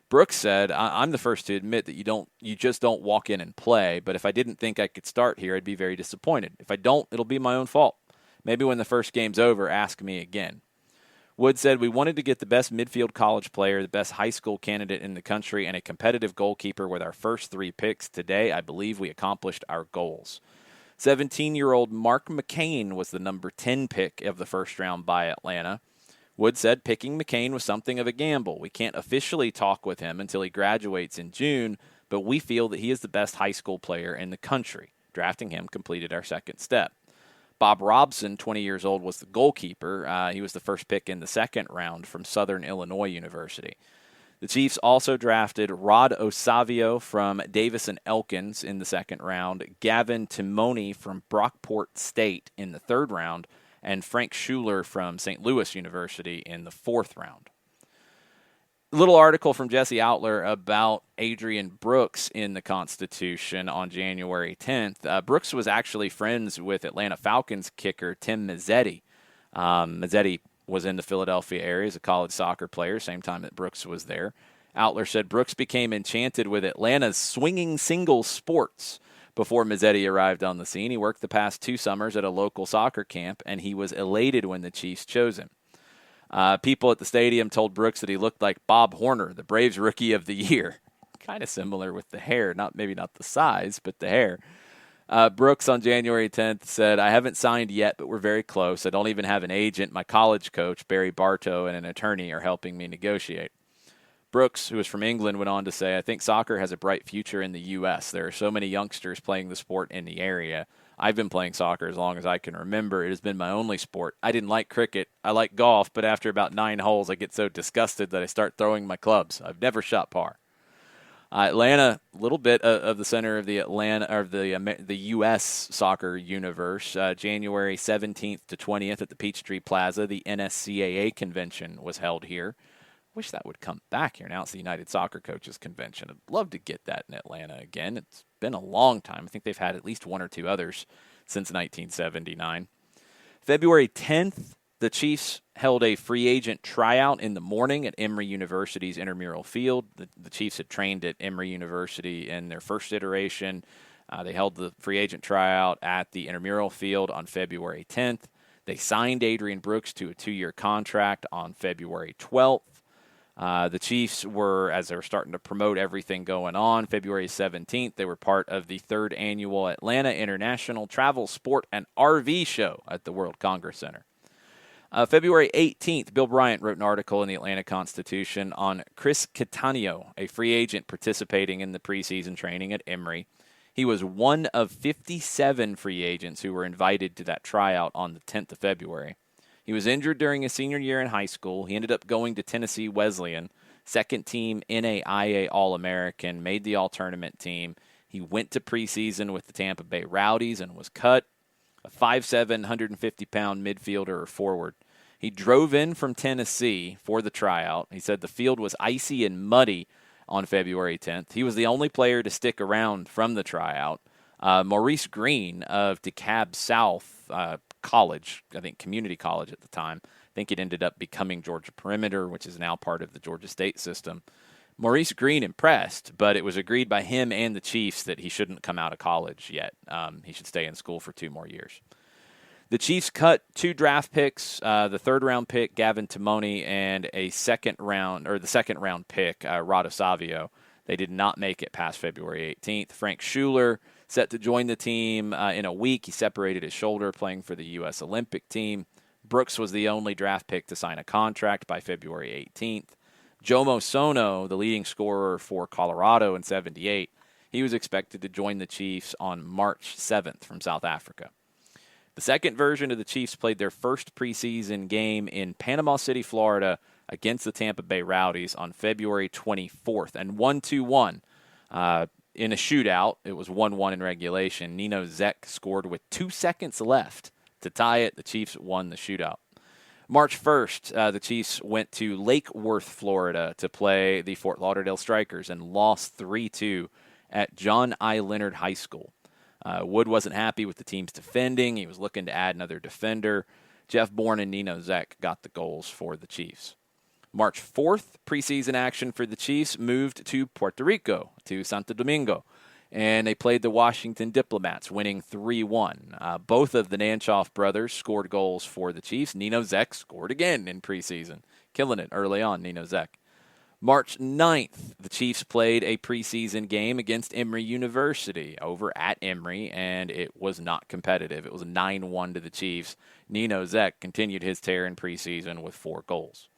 Brooks said, I'm the first to admit that you just don't walk in and play, but if I didn't think I could start here, I'd be very disappointed. If I don't, it'll be my own fault. Maybe when the first game's over, ask me again. Wood said, we wanted to get the best midfield college player, the best high school candidate in the country, and a competitive goalkeeper with our first 3 picks. Today, I believe we accomplished our goals. 17-year-old Mark McCain was the number 10 pick of the first round by Atlanta. Wood said picking McCain was something of a gamble. We can't officially talk with him until he graduates in June, but we feel that he is the best high school player in the country. Drafting him completed our second step. Bob Robson, 20 years old, was the goalkeeper. He was the first pick in the second round from Southern Illinois University. The Chiefs also drafted Rod Osavio from Davis and Elkins in the second round, Gavin Timoni from Brockport State in the third round, and Frank Schuler from St. Louis University in the fourth round. A little article from Jesse Outler about Adrian Brooks in the Constitution on January 10th. Brooks was actually friends with Atlanta Falcons kicker Tim Mazzetti. Mazzetti was in the Philadelphia area as a college soccer player, same time that Brooks was there. Outler said Brooks became enchanted with Atlanta's swinging singles sports before Mazzetti arrived on the scene. He worked the past 2 summers at a local soccer camp, and he was elated when the Chiefs chose him. People at the stadium told Brooks that he looked like Bob Horner, the Braves Rookie of the Year. Kind of similar with the hair, maybe not the size, but the hair. Brooks on January 10th said, "I haven't signed yet, but we're very close. I don't even have an agent. My college coach, Barry Bartow, and an attorney are helping me negotiate." Brooks, who is from England, went on to say, "I think soccer has a bright future in the U.S. There are so many youngsters playing the sport in the area. I've been playing soccer as long as I can remember. It has been my only sport. I didn't like cricket. I like golf, but after about 9 holes, I get so disgusted that I start throwing my clubs. I've never shot par." Atlanta, a little bit of the center of the the U.S. soccer universe. January 17th to 20th at the Peachtree Plaza, the NSCAA convention was held here. Wish that would come back here. Now it's the United Soccer Coaches Convention. I'd love to get that in Atlanta again. It's been a long time. I think they've had at least one or two others since 1979. February 10th, the Chiefs held a free agent tryout in the morning at Emory University's intramural field. The Chiefs had trained at Emory University in their first iteration. They held the free agent tryout at the intramural field on February 10th. They signed Adrian Brooks to a 2-year contract on February 12th. The Chiefs were, as they were starting to promote everything going on, February 17th, they were part of the 3rd annual Atlanta International Travel, Sport, and RV Show at the World Congress Center. February 18th, Bill Bryant wrote an article in the Atlanta Constitution on Chris Cattaneo, a free agent participating in the preseason training at Emory. He was one of 57 free agents who were invited to that tryout on the 10th of February. He was injured during his senior year in high school. He ended up going to Tennessee Wesleyan, second team NAIA All-American, made the All-Tournament team. He went to preseason with the Tampa Bay Rowdies and was cut. A 5'7", 150-pound midfielder or forward. He drove in from Tennessee for the tryout. He said the field was icy and muddy on February 10th. He was the only player to stick around from the tryout. Maurice Green of DeKalb South College, I think community college at the time, I think it ended up becoming Georgia Perimeter, which is now part of the Georgia State system. Maurice Green impressed, but it was agreed by him and the Chiefs that he shouldn't come out of college yet. He should stay in school for 2 more years. The Chiefs cut 2 draft picks, the 3rd-round pick, Gavin Timoni, and the second-round pick, Rado Savio. They did not make it past February 18th. Frank Schuler, set to join the team in a week. He separated his shoulder playing for the U.S. Olympic team. Brooks was the only draft pick to sign a contract by February 18th. Jomo Sono, the leading scorer for Colorado in 78, he was expected to join the Chiefs on March 7th from South Africa. The second version of the Chiefs played their first preseason game in Panama City, Florida, against the Tampa Bay Rowdies on February 24th, and won 2-1 in a shootout. It was 1-1 in regulation. Nino Zek scored with 2 seconds left to tie it. The Chiefs won the shootout. March 1st, the Chiefs went to Lake Worth, Florida to play the Fort Lauderdale Strikers and lost 3-2 at John I. Leonard High School. Wood wasn't happy with the team's defending. He was looking to add another defender. Jeff Bourne and Nino Zek got the goals for the Chiefs. March 4th, preseason action for the Chiefs moved to Puerto Rico, to Santo Domingo, and they played the Washington Diplomats, winning 3-1. Both of the Nanchoff brothers scored goals for the Chiefs. Nino Zek scored again in preseason, killing it early on, Nino Zek. March 9th, the Chiefs played a preseason game against Emory University over at Emory, and it was not competitive. It was 9-1 to the Chiefs. Nino Zek continued his tear in preseason with 4 goals.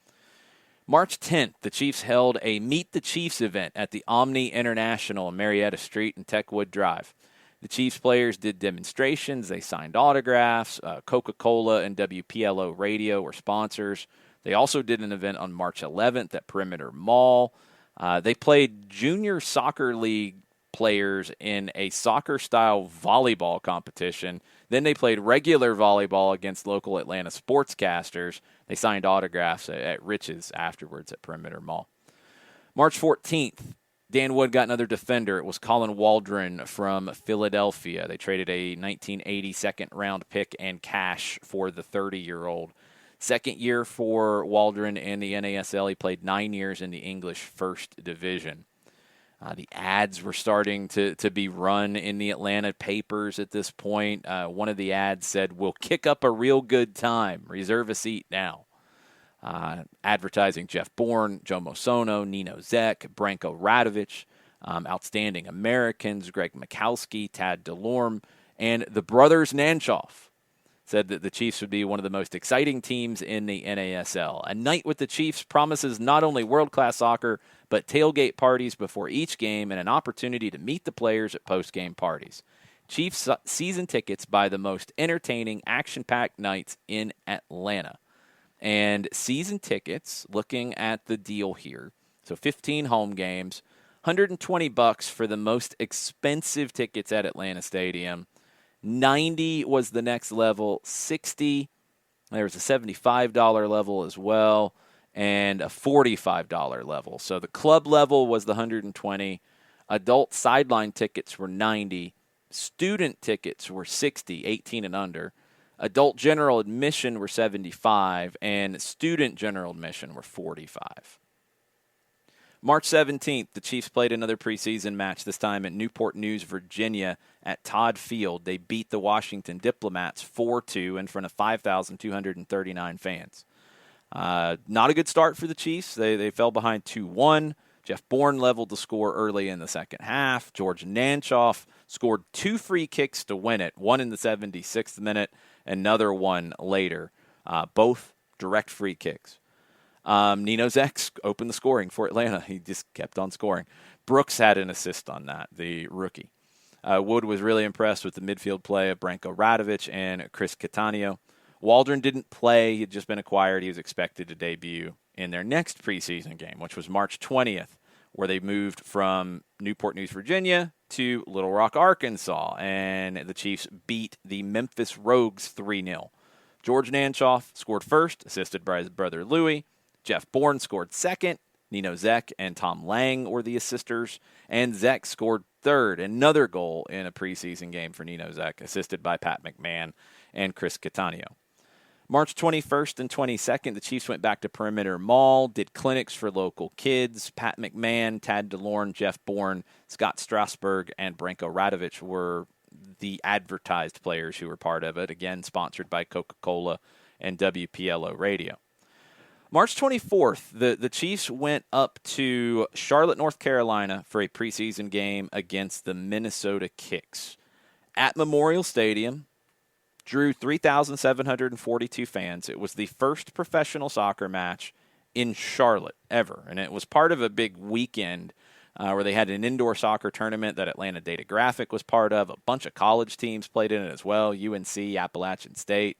March 10th, the Chiefs held a Meet the Chiefs event at the Omni International on Marietta Street and Techwood Drive. The Chiefs players did demonstrations. They signed autographs. Coca-Cola and WPLO Radio were sponsors. They also did an event on March 11th at Perimeter Mall. They played junior soccer league players in a soccer-style volleyball competition. Then they played regular volleyball against local Atlanta sportscasters. They signed autographs at Rich's afterwards at Perimeter Mall. March 14th, Dan Wood got another defender. It was Colin Waldron from Philadelphia. They traded a 1980 second-round pick and cash for the 30-year-old. Second year for Waldron in the NASL. He played 9 years in the English First Division. The ads were starting to be run in the Atlanta papers at this point. One of the ads said, "We'll kick up a real good time. Reserve a seat now." advertising Jeff Bourne, Joe Mosono, Nino Zek, Branko Radovic, outstanding Americans, Greg Mikowski, Tad DeLorme, and the brothers Nanchoff. Said that the Chiefs would be one of the most exciting teams in the NASL. A night with the Chiefs promises not only world-class soccer, but tailgate parties before each game and an opportunity to meet the players at post-game parties. Chiefs season tickets buy the most entertaining, action-packed nights in Atlanta. And season tickets, looking at the deal here, so 15 home games, $120 for the most expensive tickets at Atlanta Stadium. 90 was the next level, 60, there was a $75 level as well, and a $45 level. So the club level was the 120, adult sideline tickets were 90, student tickets were 60, 18 and under, adult general admission were 75, and student general admission were 45. March 17th, the Chiefs played another preseason match, this time at Newport News, Virginia, at Todd Field. They beat the Washington Diplomats 4-2 in front of 5,239 fans. Not a good start for the Chiefs. They fell behind 2-1. Jeff Bourne leveled the score early in the second half. George Nanchoff scored 2 free kicks to win it, one in the 76th minute, another one later, both direct free kicks. Nino Zek opened the scoring for Atlanta. He just kept on scoring. Brooks had an assist on that, the rookie. Wood was really impressed with the midfield play of Branko Radovic and Chris Catania. Waldron didn't play. He had just been acquired. He was expected to debut in their next preseason game, which was March 20th, where they moved from Newport News, Virginia to Little Rock, Arkansas, and the Chiefs beat the Memphis Rogues 3-0. George Nanchoff scored first, assisted by his brother Louis. Jeff Bourne scored second. Nino Zek and Tom Lang were the assisters. And Zek scored third, another goal in a preseason game for Nino Zek, assisted by Pat McMahon and Chris Catania. March 21st and 22nd, the Chiefs went back to Perimeter Mall, did clinics for local kids. Pat McMahon, Tad DeLorme, Jeff Bourne, Scott Strasburg, and Branko Radovic were the advertised players who were part of it, again sponsored by Coca-Cola and WPLO Radio. March 24th, the Chiefs went up to Charlotte, North Carolina for a preseason game against the Minnesota Kicks. At Memorial Stadium, drew 3,742 fans. It was the first professional soccer match in Charlotte ever, and it was part of a big weekend where they had an indoor soccer tournament that Atlanta Data Graphic was part of. A bunch of college teams played in it as well, UNC, Appalachian State,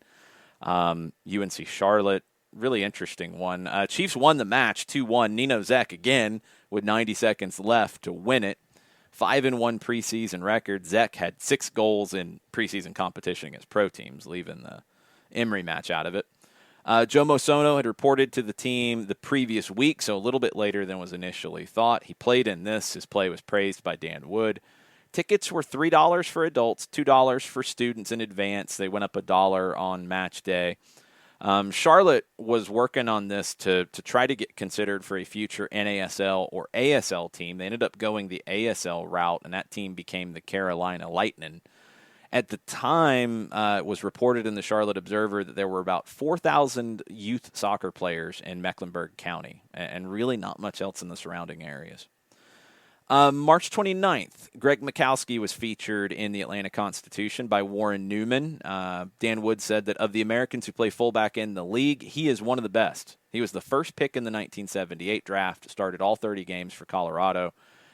UNC Charlotte. Really interesting one. Chiefs won the match 2-1. Nino Zek again with 90 seconds left to win it. 5-1 preseason record. Zek had 6 goals in preseason competition against pro teams, leaving the Emory match out of it. Joe Mosono had reported to the team the previous week, so a little bit later than was initially thought. He played in this. His play was praised by Dan Wood. Tickets were $3 for adults, $2 for students in advance. They went up $1 on match day. Charlotte was working on this to try to get considered for a future NASL or ASL team. They ended up going the ASL route, and that team became the Carolina Lightning. At the time, it was reported in the Charlotte Observer that there were about 4,000 youth soccer players in Mecklenburg County, and really not much else in the surrounding areas. March 29th, Greg Mikowski was featured in the Atlanta Constitution by Warren Newman. Dan Wood said that of the Americans who play fullback in the league, he is one of the best. He was the first pick in the 1978 draft, started all 30 games for Colorado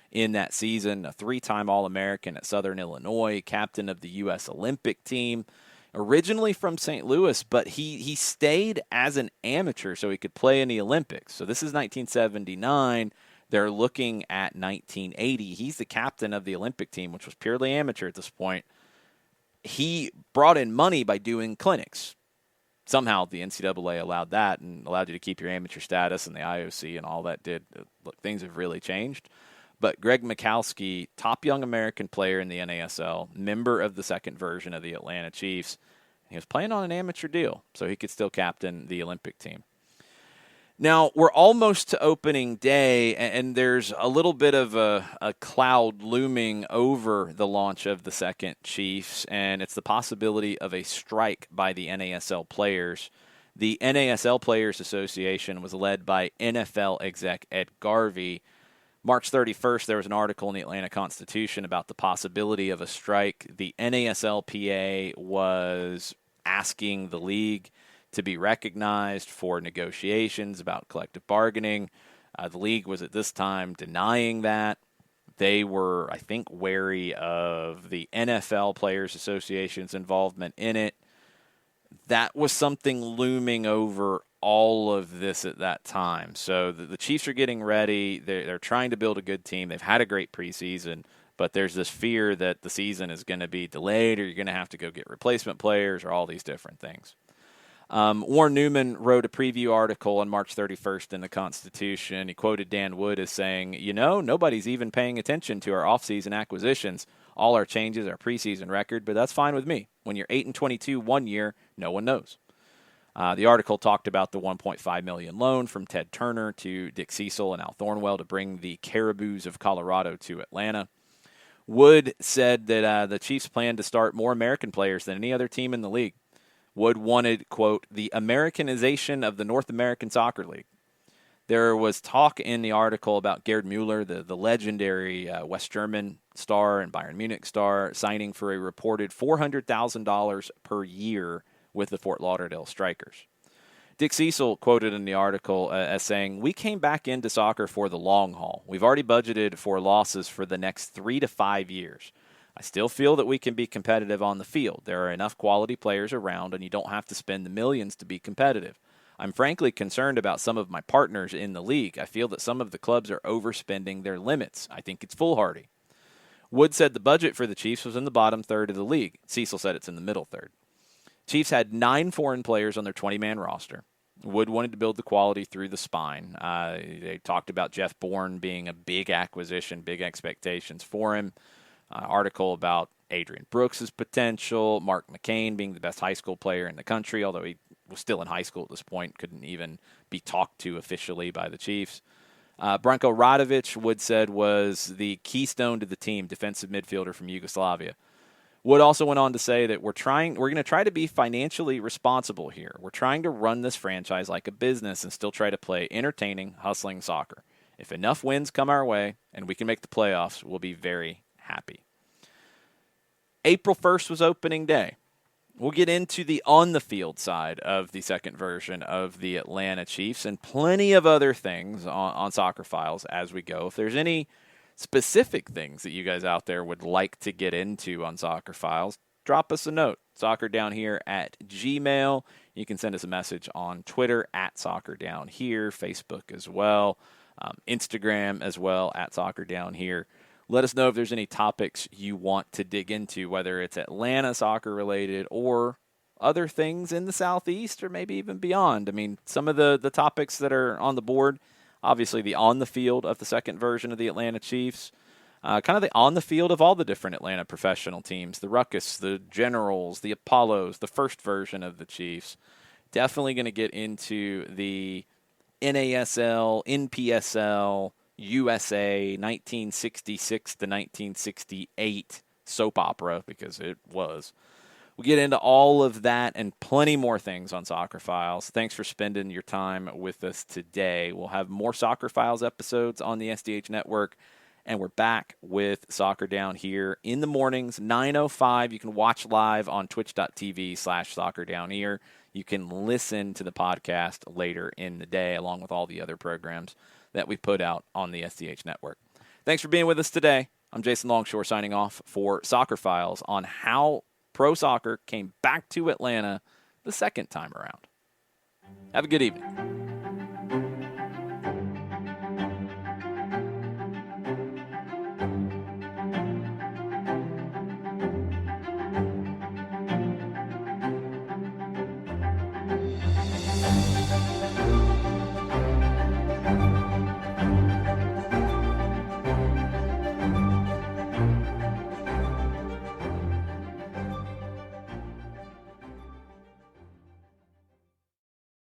in that season, a 3-time All-American at Southern Illinois, captain of the U.S. Olympic team, originally from St. Louis, but he stayed as an amateur so he could play in the Olympics. So this is 1979. They're looking at 1980. He's the captain of the Olympic team, which was purely amateur at this point. He brought in money by doing clinics. Somehow the NCAA allowed that and allowed you to keep your amateur status, and the IOC and all that did. Look, things have really changed. But Greg Mikowski, top young American player in the NASL, member of the second version of the Atlanta Chiefs, he was playing on an amateur deal, so he could still captain the Olympic team. Now, we're almost to opening day, and there's a little bit of a cloud looming over the launch of the second Chiefs, and it's the possibility of a strike by the NASL players. The NASL Players Association was led by NFL exec Ed Garvey. March 31st, there was an article in the Atlanta Constitution about the possibility of a strike. The NASLPA was asking the league to be recognized for negotiations about collective bargaining. The league was at this time denying that. They were, I think, wary of the NFL Players Association's involvement in it. That was something looming over all of this at that time. So the Chiefs are getting ready. They're trying to build a good team. They've had a great preseason, but there's this fear that the season is going to be delayed or you're going to have to go get replacement players or all these different things. Warren Newman wrote a preview article on March 31st in the Constitution. He quoted Dan Wood as saying, nobody's even paying attention to our offseason acquisitions. All our changes, our preseason record, but that's fine with me. When you're 8-22 one year, no one knows. The article talked about the $1.5 million loan from Ted Turner to Dick Cecil and Al Thornwell to bring the Caribous of Colorado to Atlanta. Wood said that the Chiefs plan to start more American players than any other team in the league. Wood wanted, quote, the Americanization of the North American Soccer League. There was talk in the article about Gerd Mueller, the legendary West German star and Bayern Munich star, signing for a reported $400,000 per year with the Fort Lauderdale Strikers. Dick Cecil quoted in the article as saying, we came back into soccer for the long haul. We've already budgeted for losses for the next 3 to 5 years. I still feel that we can be competitive on the field. There are enough quality players around, and you don't have to spend the millions to be competitive. I'm frankly concerned about some of my partners in the league. I feel that some of the clubs are overspending their limits. I think it's foolhardy. Wood said the budget for the Chiefs was in the bottom third of the league. Cecil said it's in the middle third. Chiefs had 9 foreign players on their 20-man roster. Wood wanted to build the quality through the spine. They talked about Jeff Bourne being a big acquisition, big expectations for him. Article about Adrian Brooks' potential, Mark McCain being the best high school player in the country, although he was still in high school at this point, couldn't even be talked to officially by the Chiefs. Branko Radovic, Wood said, was the keystone to the team, defensive midfielder from Yugoslavia. Wood also went on to say that we're going to try to be financially responsible here. We're trying to run this franchise like a business and still try to play entertaining, hustling soccer. If enough wins come our way and we can make the playoffs, we'll be very happy. April 1st was opening day. We'll get into the on-the-field side of the second version of the Atlanta Chiefs and plenty of other things on Soccer Files as we go. If there's any specific things that you guys out there would like to get into on Soccer Files, drop us a note. soccerdownhere@gmail.com. You can send us a message on Twitter @soccerdownhere, Facebook as well, Instagram as well @soccerdownhere. Let us know if there's any topics you want to dig into, whether it's Atlanta soccer related or other things in the Southeast or maybe even beyond. I mean, some of the topics that are on the board, obviously the on the field of the second version of the Atlanta Chiefs, kind of the on the field of all the different Atlanta professional teams, the Ruckus, the Generals, the Apollos, the first version of the Chiefs. Definitely going to get into the NASL, NPSL, USA 1966 to 1968 soap opera, because it was. We'll get into all of that and plenty more things on Soccer Files. Thanks for spending your time with us today. We'll have more Soccer Files episodes on the SDH Network, and we're back with Soccer Down Here in the mornings, 9:05. You can watch live on twitch.tv/SoccerDownHere. You can listen to the podcast later in the day, along with all the other programs that we put out on the SDH Network. Thanks for being with us today. I'm Jason Longshore signing off for Soccer Files on how pro soccer came back to Atlanta the second time around. Have a good evening.